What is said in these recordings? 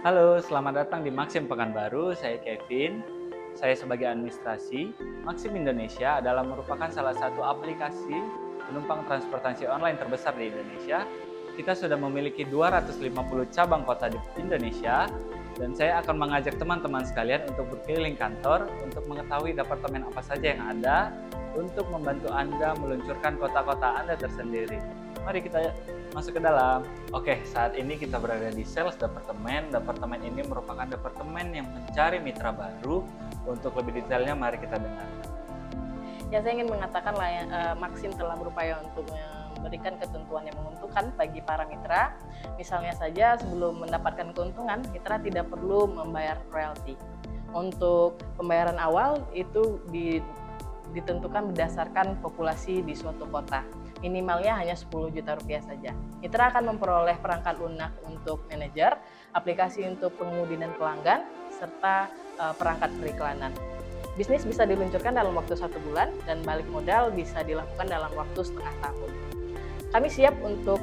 Halo, selamat datang di Maxim Pekanbaru. Saya Kevin. Saya sebagai administrasi. Maxim Indonesia adalah merupakan salah satu aplikasi penumpang transportasi online terbesar di Indonesia. Kita sudah memiliki 250 cabang kota di Indonesia dan saya akan mengajak teman-teman sekalian untuk berkeliling kantor untuk mengetahui departemen apa saja yang ada untuk membantu Anda meluncurkan kota-kota Anda tersendiri. Mari kita masuk ke dalam. Oke, saat ini kita berada di sales departemen. Departemen ini merupakan departemen yang mencari mitra baru. Untuk lebih detailnya, mari kita dengar. Ya, saya ingin mengatakan Maxim telah berupaya untuk memberikan ketentuan yang menguntungkan bagi para mitra. Misalnya saja sebelum mendapatkan keuntungan, mitra tidak perlu membayar royalti. Untuk pembayaran awal itu ditentukan berdasarkan populasi di suatu kota. Minimalnya hanya 10 juta rupiah saja. Mitra akan memperoleh perangkat lunak untuk manajer, aplikasi untuk pengemudi dan pelanggan, serta perangkat periklanan. Bisnis bisa diluncurkan dalam waktu 1 bulan dan balik modal bisa dilakukan dalam waktu setengah tahun. Kami siap untuk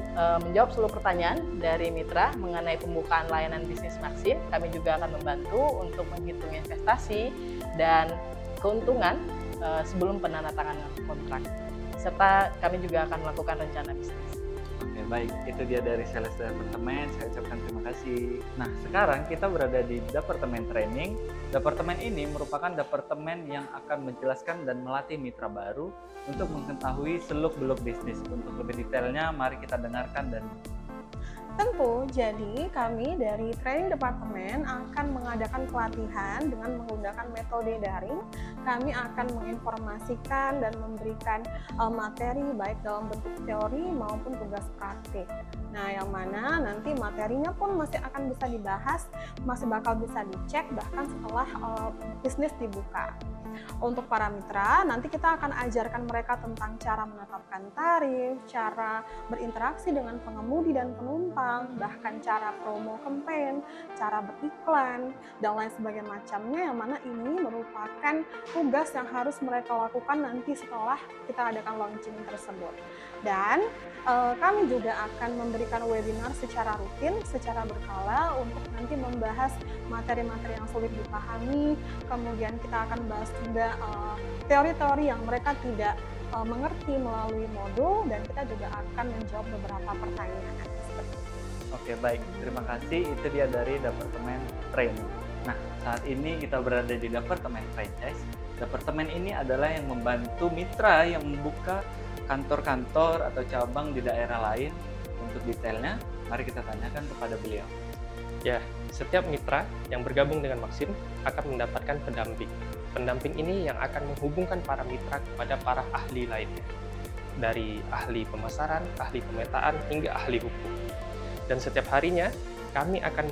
menjawab seluruh pertanyaan dari mitra mengenai pembukaan layanan bisnis Maxim. Kami juga akan membantu untuk menghitung investasi dan keuntungan sebelum penandatanganan kontrak. Serta kami juga akan melakukan rencana bisnis. Oke, baik. Itu dia dari sales departemen. Saya ucapkan terima kasih. Nah, sekarang kita berada di departemen training. Departemen ini merupakan departemen yang akan menjelaskan dan melatih mitra baru untuk mengetahui seluk-beluk bisnis. Untuk lebih detailnya, mari kita dengarkan dan Tentu, jadi kami dari training departemen akan mengadakan pelatihan dengan menggunakan metode daring. Kami akan menginformasikan dan memberikan materi baik dalam bentuk teori maupun tugas praktik. Nah, yang mana nanti materinya pun masih akan bisa dibahas, masih bakal bisa dicek bahkan setelah bisnis dibuka. Untuk para mitra, nanti kita akan ajarkan mereka tentang cara menetapkan tarif, cara berinteraksi dengan pengemudi dan penumpang, bahkan cara promo campaign, cara beriklan, dan lain sebagainya macamnya, yang mana ini merupakan tugas yang harus mereka lakukan nanti setelah kita adakan launching tersebut. Dan kami juga akan memberikan webinar secara rutin, secara berkala untuk nanti membahas materi-materi yang sulit dipahami, kemudian kita akan bahas juga teori-teori yang mereka tidak mengerti melalui modul, dan kita juga akan menjawab beberapa pertanyaan. Oke, baik. Terima kasih. Itu dia dari departemen training. Nah, saat ini kita berada di departemen franchise. Departemen ini adalah yang membantu mitra yang membuka kantor-kantor atau cabang di daerah lain. Untuk detailnya, mari kita tanyakan kepada beliau. Ya, setiap mitra yang bergabung dengan Maxim akan mendapatkan pendamping. Pendamping ini yang akan menghubungkan para mitra kepada para ahli lainnya. Dari ahli pemasaran, ahli pemetaan, hingga ahli hukum. Dan setiap harinya, kami akan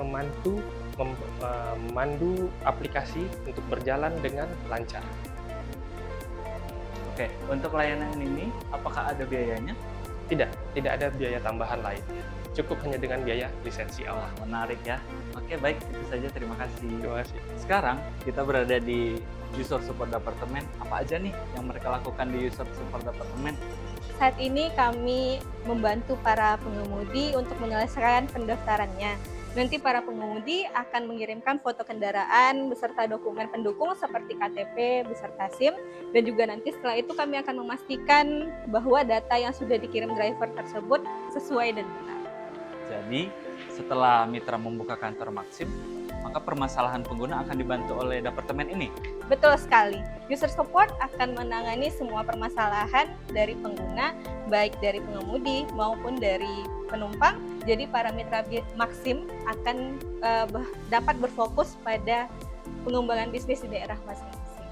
memandu aplikasi untuk berjalan dengan lancar. Oke, untuk layanan ini, apakah ada biayanya? Tidak ada biaya tambahan lain. Cukup hanya dengan biaya lisensi awal. Menarik ya. Oke, baik. Itu saja. Terima kasih. Terima kasih. Sekarang kita berada di user support departemen. Apa aja nih yang mereka lakukan di user support departemen? Saat ini kami membantu para pengemudi untuk menyelesaikan pendaftarannya. Nanti para pengemudi akan mengirimkan foto kendaraan beserta dokumen pendukung seperti KTP beserta SIM, dan juga nanti setelah itu kami akan memastikan bahwa data yang sudah dikirim driver tersebut sesuai dan benar. Jadi, setelah mitra membuka kantor Maxim, maka permasalahan pengguna akan dibantu oleh departemen ini. Betul sekali. User support akan menangani semua permasalahan dari pengguna, baik dari pengemudi maupun dari penumpang. Jadi para mitra Maxim akan dapat berfokus pada pengembangan bisnis di daerah masing-masing.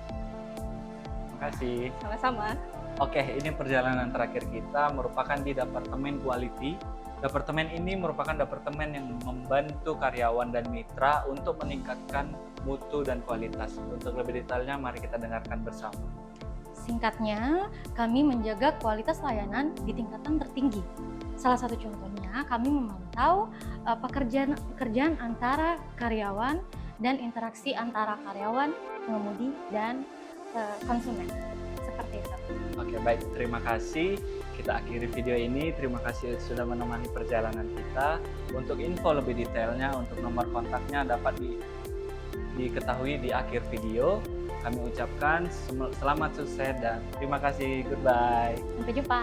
Terima kasih. Sama-sama. Oke, ini perjalanan terakhir kita merupakan di departemen quality. Departemen ini merupakan departemen yang membantu karyawan dan mitra untuk meningkatkan mutu dan kualitas. Untuk lebih detailnya, mari kita dengarkan bersama. Singkatnya, kami menjaga kualitas layanan di tingkatan tertinggi. Salah satu contohnya, kami memantau pekerjaan antara karyawan dan interaksi antara karyawan, pengemudi, dan konsumen. Seperti itu. Oke, baik. Terima kasih. kita akhiri video ini. Terima kasih sudah menemani perjalanan kita. Untuk info lebih detailnya, untuk nomor kontaknya dapat diketahui di akhir video. Kami ucapkan selamat sukses dan terima kasih. Goodbye. Sampai jumpa.